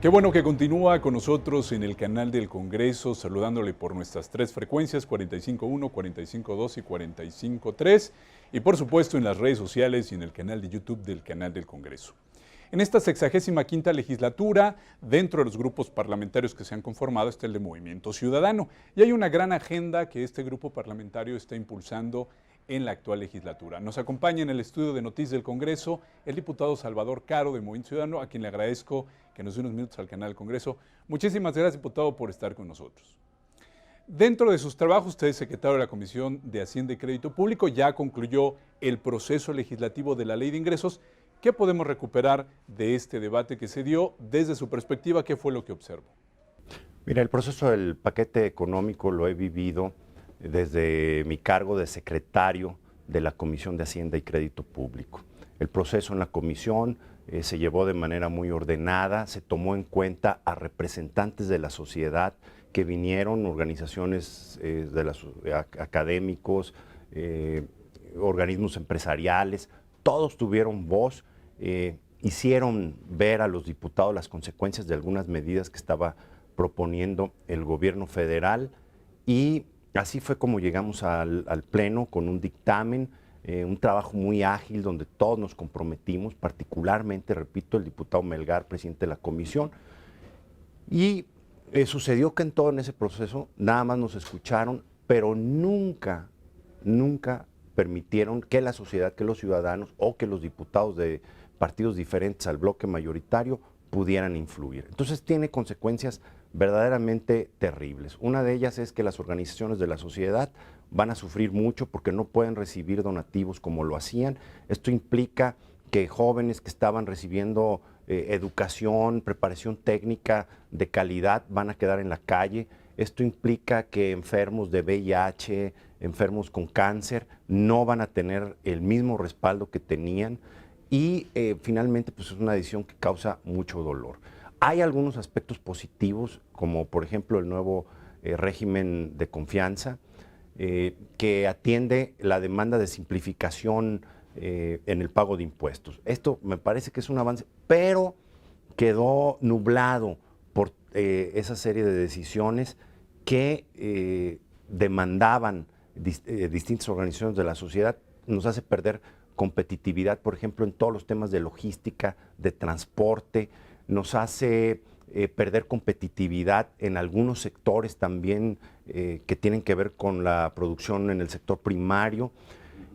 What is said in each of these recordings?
Qué bueno que continúa con nosotros en el canal del Congreso, saludándole por nuestras tres frecuencias, 45.1, 45.2 y 45.3, y por supuesto en las redes sociales y en el canal de YouTube del canal del Congreso. En esta 65ª legislatura, dentro de los grupos parlamentarios que se han conformado está el de Movimiento Ciudadano, y hay una gran agenda que este grupo parlamentario está impulsando en la actual legislatura. Nos acompaña en el estudio de Noticias del Congreso el diputado Salvador Caro de Movimiento Ciudadano, a quien le agradezco que nos dé unos minutos al canal del Congreso. Muchísimas gracias, diputado, por estar con nosotros. Dentro de sus trabajos, usted es secretario de la Comisión de Hacienda y Crédito Público, ya concluyó el proceso legislativo de la Ley de Ingresos. ¿Qué podemos recuperar de este debate que se dio? Desde su perspectiva, ¿qué fue lo que observó? Mira, el proceso del paquete económico lo he vivido desde mi cargo de secretario de la Comisión de Hacienda y Crédito Público. El proceso en la comisión se llevó de manera muy ordenada, se tomó en cuenta a representantes de la sociedad que vinieron, organizaciones académicos, organismos empresariales, todos tuvieron voz, hicieron ver a los diputados las consecuencias de algunas medidas que estaba proponiendo el gobierno federal, y así fue como llegamos al Pleno con un dictamen, un trabajo muy ágil donde todos nos comprometimos, particularmente, repito, el diputado Melgar, presidente de la comisión, y sucedió que en ese proceso nada más nos escucharon, pero nunca permitieron que la sociedad, que los ciudadanos o que los diputados de partidos diferentes al bloque mayoritario pudieran influir. Entonces tiene consecuencias verdaderamente terribles. Una de ellas es que las organizaciones de la sociedad van a sufrir mucho porque no pueden recibir donativos como lo hacían. Esto implica que jóvenes que estaban recibiendo educación, preparación técnica de calidad van a quedar en la calle. Esto implica que enfermos de VIH, enfermos con cáncer, no van a tener el mismo respaldo que tenían, y finalmente pues es una decisión que causa mucho dolor. Hay algunos aspectos positivos, como por ejemplo el nuevo régimen de confianza, que atiende la demanda de simplificación en el pago de impuestos. Esto me parece que es un avance, pero quedó nublado por esa serie de decisiones que demandaban distintas organizaciones de la sociedad. Nos hace perder competitividad, por ejemplo, en todos los temas de logística, de transporte, nos hace perder competitividad en algunos sectores también que tienen que ver con la producción en el sector primario,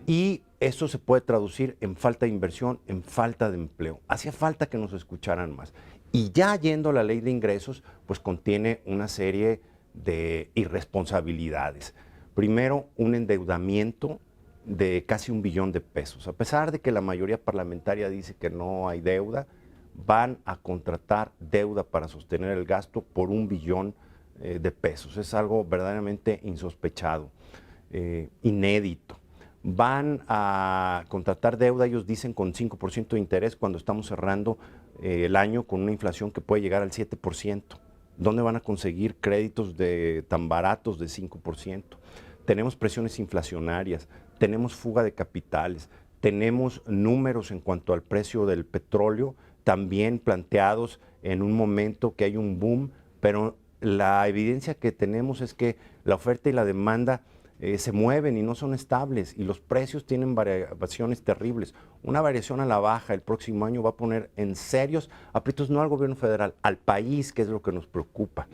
y eso se puede traducir en falta de inversión, en falta de empleo. Hacía falta que nos escucharan más. Y ya yendo a la Ley de Ingresos, pues contiene una serie de irresponsabilidades. Primero, un endeudamiento de casi $1 billón. A pesar de que la mayoría parlamentaria dice que no hay deuda, van a contratar deuda para sostener el gasto por $1 billón. Es algo verdaderamente insospechado, inédito. Van a contratar deuda, ellos dicen, con 5% de interés cuando estamos cerrando el año con una inflación que puede llegar al 7%. ¿Dónde van a conseguir créditos tan baratos de 5%? Tenemos presiones inflacionarias, tenemos fuga de capitales, tenemos números en cuanto al precio del petróleo también planteados en un momento que hay un boom, pero la evidencia que tenemos es que la oferta y la demanda se mueven y no son estables, y los precios tienen variaciones terribles. Una variación a la baja el próximo año va a poner en serios aprietos no al gobierno federal, al país, que es lo que nos preocupa.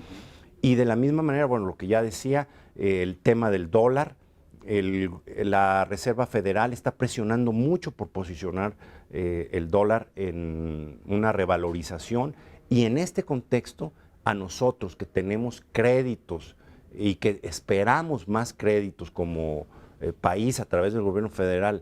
Y de la misma manera, bueno, lo que ya decía, el tema del dólar, la Reserva Federal está presionando mucho por posicionar el dólar en una revalorización, y en este contexto, a nosotros que tenemos créditos y que esperamos más créditos como país a través del gobierno federal,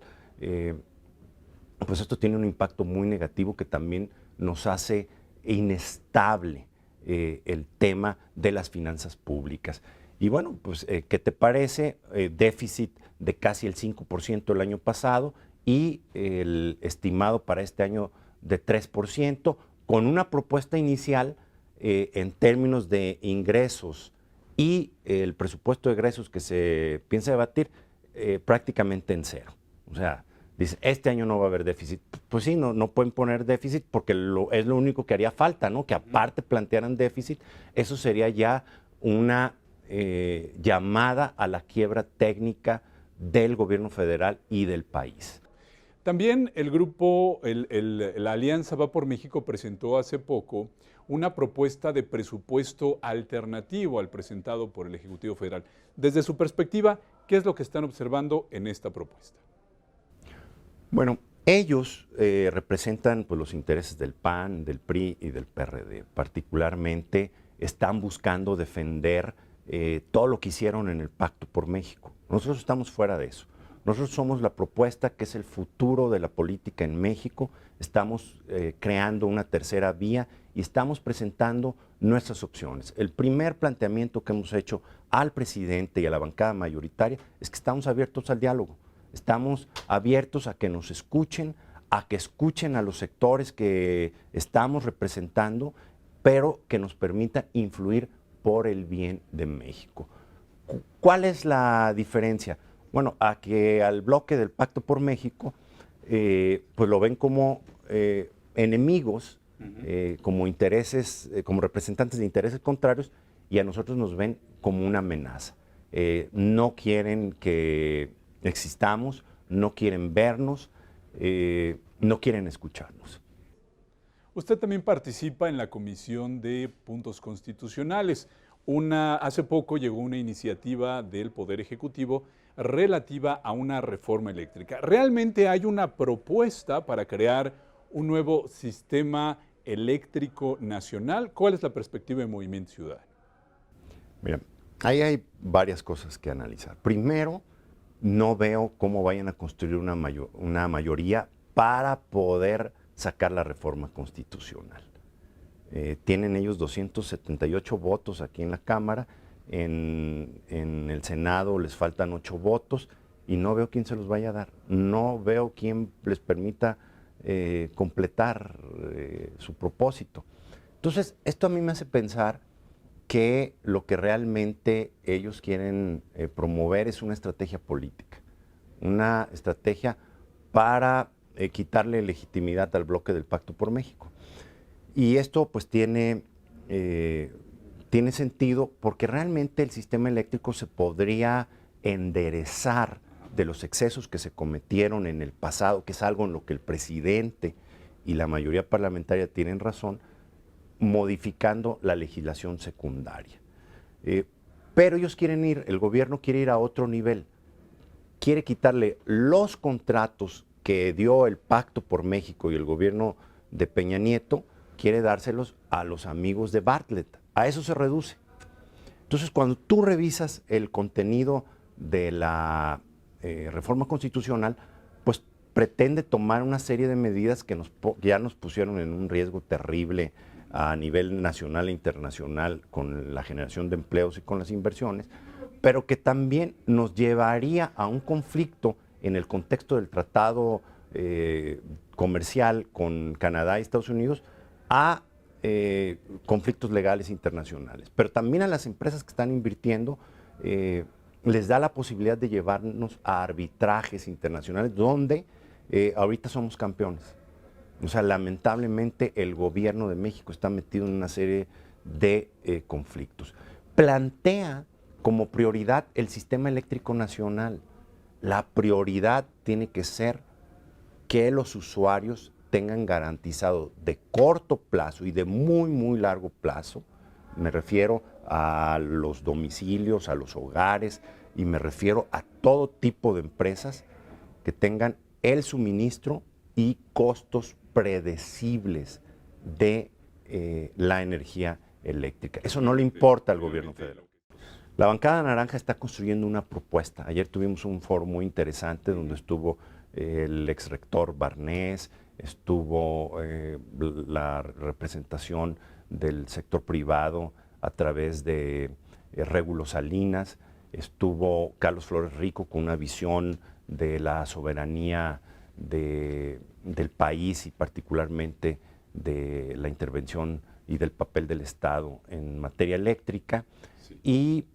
pues esto tiene un impacto muy negativo que también nos hace inestable el tema de las finanzas públicas. Y bueno, pues, ¿qué te parece? Déficit de casi el 5% el año pasado, y el estimado para este año de 3%, con una propuesta inicial en términos de ingresos y el presupuesto de egresos que se piensa debatir prácticamente en cero. O sea, Dice, este año no va a haber déficit. Pues sí, no pueden poner déficit porque es lo único que haría falta, ¿no? Que aparte plantearan déficit, eso sería ya una llamada a la quiebra técnica del gobierno federal y del país. También el grupo, la Alianza Va por México presentó hace poco una propuesta de presupuesto alternativo al presentado por el Ejecutivo Federal. Desde su perspectiva, ¿qué es lo que están observando en esta propuesta? Bueno, ellos representan pues, los intereses del PAN, del PRI y del PRD. Particularmente están buscando defender todo lo que hicieron en el Pacto por México. Nosotros estamos fuera de eso. Nosotros somos la propuesta que es el futuro de la política en México. Estamos creando una tercera vía y estamos presentando nuestras opciones. El primer planteamiento que hemos hecho al presidente y a la bancada mayoritaria es que estamos abiertos al diálogo. Estamos abiertos a que nos escuchen, a que escuchen a los sectores que estamos representando, pero que nos permitan influir por el bien de México. ¿Cuál es la diferencia? Bueno, a que al bloque del Pacto por México, pues lo ven como enemigos, como intereses, como representantes de intereses contrarios, y a nosotros nos ven como una amenaza. No quieren que existamos, no quieren vernos, no quieren escucharnos. Usted también participa en la Comisión de Puntos Constitucionales. Hace poco llegó una iniciativa del Poder Ejecutivo relativa a una reforma eléctrica. ¿Realmente hay una propuesta para crear un nuevo sistema eléctrico nacional? ¿Cuál es la perspectiva de Movimiento Ciudadano? Mira, ahí hay varias cosas que analizar. Primero, no veo cómo vayan a construir una mayoría para poder sacar la reforma constitucional. Tienen ellos 278 votos aquí en la Cámara, en el Senado les faltan 8 votos y no veo quién se los vaya a dar. No veo quién les permita completar su propósito. Entonces, esto a mí me hace pensar que lo que realmente ellos quieren promover es una estrategia política, una estrategia para quitarle legitimidad al bloque del Pacto por México. Y esto pues tiene sentido porque realmente el sistema eléctrico se podría enderezar de los excesos que se cometieron en el pasado, que es algo en lo que el presidente y la mayoría parlamentaria tienen razón, modificando la legislación secundaria. Pero ellos quieren el gobierno quiere ir a otro nivel, quiere quitarle los contratos que dio el Pacto por México y el gobierno de Peña Nieto, quiere dárselos a los amigos de Bartlett. A eso se reduce. Entonces, cuando tú revisas el contenido de la reforma constitucional, pues pretende tomar una serie de medidas que ya nos pusieron en un riesgo terrible a nivel nacional e internacional con la generación de empleos y con las inversiones, pero que también nos llevaría a un conflicto en el contexto del tratado comercial con Canadá y Estados Unidos a conflictos legales internacionales. Pero también a las empresas que están invirtiendo les da la posibilidad de llevarnos a arbitrajes internacionales donde ahorita somos campeones. O sea, lamentablemente el gobierno de México está metido en una serie de conflictos. Plantea como prioridad el sistema eléctrico nacional. La prioridad tiene que ser que los usuarios tengan garantizado de corto plazo y de muy, muy largo plazo, me refiero a los domicilios, a los hogares, y me refiero a todo tipo de empresas que tengan el suministro y costos predecibles de la energía eléctrica. Eso no le importa al gobierno federal. La bancada naranja está construyendo una propuesta. Ayer tuvimos un foro muy interesante donde estuvo el exrector Barnés, estuvo la representación del sector privado a través de Régulo Salinas, estuvo Carlos Flores Rico con una visión de la soberanía del país y particularmente de la intervención y del papel del Estado en materia eléctrica. Sí. Y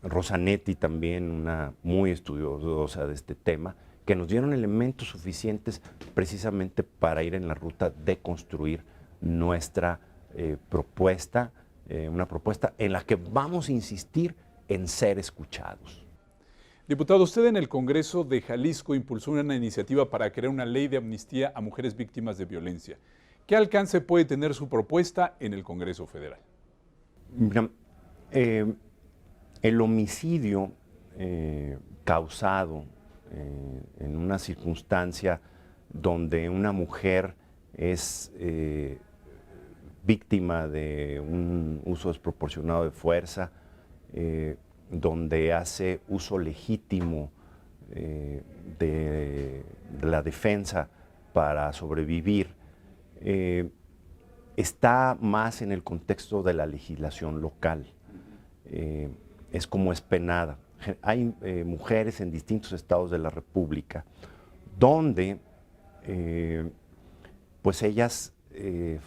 Rosanetti también, una muy estudiosa de este tema, que nos dieron elementos suficientes precisamente para ir en la ruta de construir nuestra propuesta, una propuesta en la que vamos a insistir en ser escuchados. Diputado, usted en el Congreso de Jalisco impulsó una iniciativa para crear una ley de amnistía a mujeres víctimas de violencia. ¿Qué alcance puede tener su propuesta en el Congreso Federal? Mira, el homicidio causado en una circunstancia donde una mujer es víctima de un uso desproporcionado de fuerza, donde hace uso legítimo de la defensa para sobrevivir, está más en el contexto de la legislación local. Es como es penada. Hay mujeres en distintos estados de la República donde pues ellas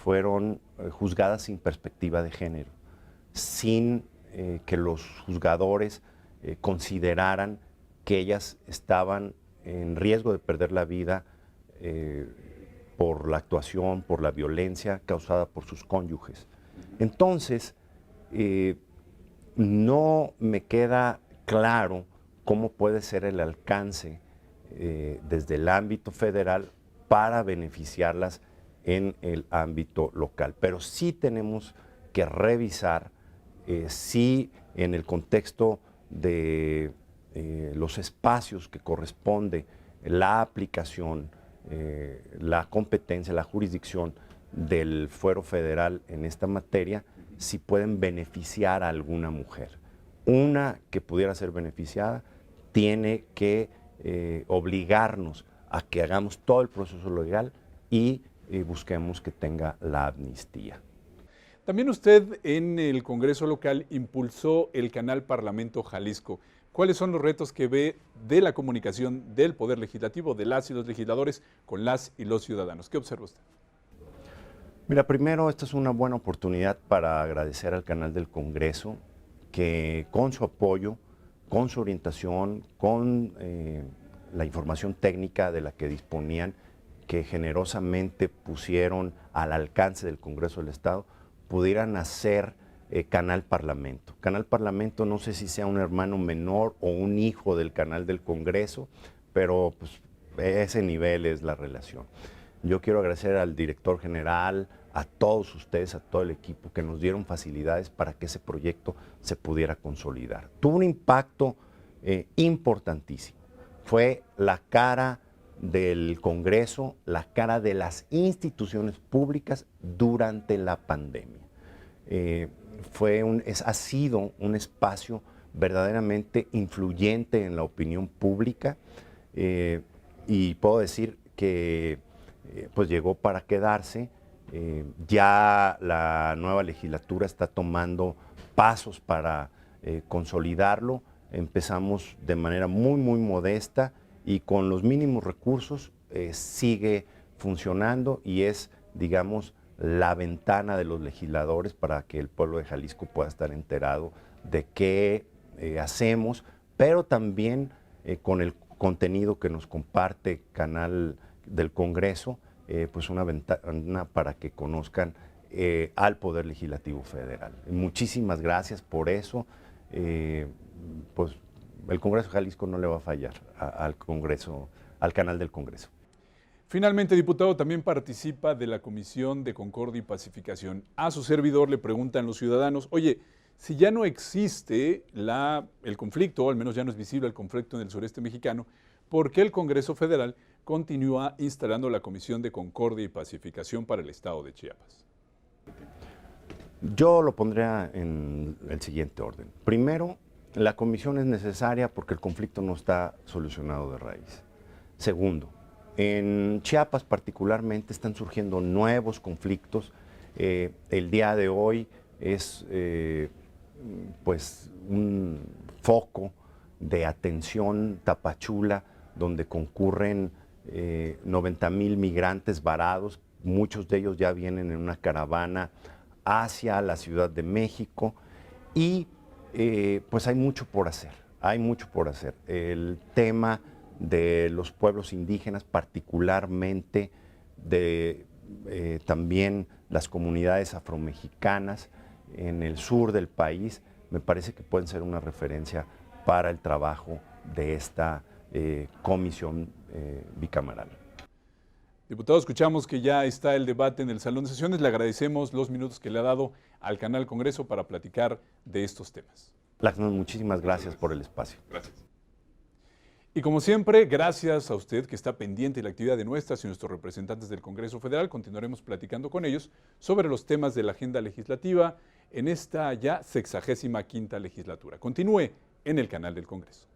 fueron juzgadas sin perspectiva de género, sin que los juzgadores consideraran que ellas estaban en riesgo de perder la vida por la actuación, por la violencia causada por sus cónyuges. Entonces, no me queda claro cómo puede ser el alcance desde el ámbito federal para beneficiarlas en el ámbito local. Pero sí tenemos que revisar si en el contexto de los espacios que corresponde la aplicación, la competencia, la jurisdicción del fuero federal en esta materia, si pueden beneficiar a alguna mujer. Una que pudiera ser beneficiada tiene que obligarnos a que hagamos todo el proceso legal y busquemos que tenga la amnistía. También usted en el Congreso local impulsó el canal Parlamento Jalisco. ¿Cuáles son los retos que ve de la comunicación del Poder Legislativo, de las y los legisladores, con las y los ciudadanos? ¿Qué observa usted? Mira, primero, esta es una buena oportunidad para agradecer al canal del Congreso que con su apoyo, con su orientación, con la información técnica de la que disponían, que generosamente pusieron al alcance del Congreso del Estado, pudieran hacer Canal Parlamento. Canal Parlamento no sé si sea un hermano menor o un hijo del canal del Congreso, pero pues, ese nivel es la relación. Yo quiero agradecer al director general, a todos ustedes, a todo el equipo que nos dieron facilidades para que ese proyecto se pudiera consolidar. Tuvo un impacto importantísimo. Fue la cara del Congreso, la cara de las instituciones públicas durante la pandemia. Ha sido un espacio verdaderamente influyente en la opinión pública y puedo decir que pues llegó para quedarse. Ya la nueva legislatura está tomando pasos para consolidarlo. Empezamos de manera muy modesta y con los mínimos recursos sigue funcionando y es, digamos, la ventana de los legisladores para que el pueblo de Jalisco pueda estar enterado de qué hacemos, pero también con el contenido que nos comparte Canal del Congreso, pues una ventana para que conozcan al Poder Legislativo Federal. Muchísimas gracias por eso. Pues el Congreso de Jalisco no le va a fallar al Congreso, al canal del Congreso. Finalmente, diputado, también participa de la Comisión de Concordia y Pacificación. A su servidor le preguntan los ciudadanos, oye, si ya no existe el conflicto, o al menos ya no es visible el conflicto en el sureste mexicano, ¿por qué el Congreso Federal continúa instalando la Comisión de Concordia y Pacificación para el Estado de Chiapas? Yo lo pondría en el siguiente orden. Primero, la comisión es necesaria porque el conflicto no está solucionado de raíz. Segundo, en Chiapas particularmente están surgiendo nuevos conflictos. El día de hoy es pues un foco de atención Tapachula, donde concurren 90,000 migrantes varados. Muchos de ellos ya vienen en una caravana hacia la Ciudad de México y pues hay mucho por hacer, El tema de los pueblos indígenas, particularmente de también las comunidades afromexicanas en el sur del país, me parece que pueden ser una referencia para el trabajo de esta comisión bicameral. Diputado, escuchamos que ya está el debate en el Salón de Sesiones. Le agradecemos los minutos que le ha dado al Canal Congreso para platicar de estos temas. Muchísimas gracias por el espacio. Gracias. Y como siempre, gracias a usted que está pendiente de la actividad de nuestras y nuestros representantes del Congreso Federal. Continuaremos platicando con ellos sobre los temas de la agenda legislativa en esta ya 65ª legislatura. Continúe en el canal del Congreso.